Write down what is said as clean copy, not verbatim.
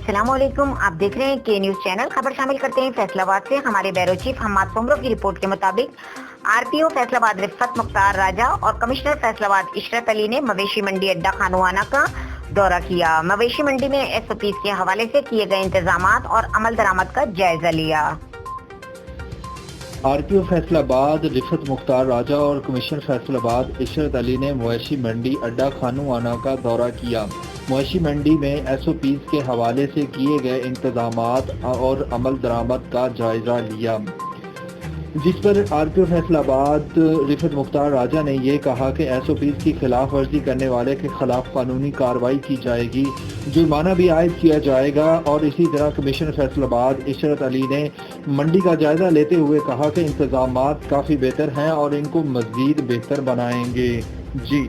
अस्सलाम वालेकुम। आप देख रहे हैं के न्यूज चैनल। खबर शामिल करते हैं फैसलाबाद से। हमारे ब्यूरो चीफ हम्माद सोमरो की रिपोर्ट के मुताबिक आरपीओ फैसलाबाद रिफत मुख्तार राजा और कमिश्नर फैसलाबाद इशरत अली ने मवेशी मंडी अड्डा खानुआना का दौरा किया। मवेशी मंडी में एसओपी के हवाले से किए गए इंतजामात और अमल दरामद का जायजा लिया। आरपीओ फैसलाबाद रिफत मुख्तार राजा और कमिश्नर फैसलाबाद इशरत अली ने मवेशी मंडी अड्डा खानुआना का दौरा किया। मवेशी मंडी में एसओपीज के हवाले से किए गए इंतजामात और अमल दरामद का जायजा लिया, जिस पर आरपीओ फैसलाबाद रिफत मुख्तार राजा ने ये कहा कि एसओपीज की खिलाफ वर्जी करने वाले के खिलाफ कानूनी कार्रवाई की जाएगी, जुर्माना भी आयद किया जाएगा। और इसी तरह कमिश्नर फैसलाबाद इशरत अली ने मंडी का जायजा लेते हुए कहा कि इंतजामात काफ़ी बेहतर हैं और इनको मज़ीद बेहतर बनाएंगे। जी।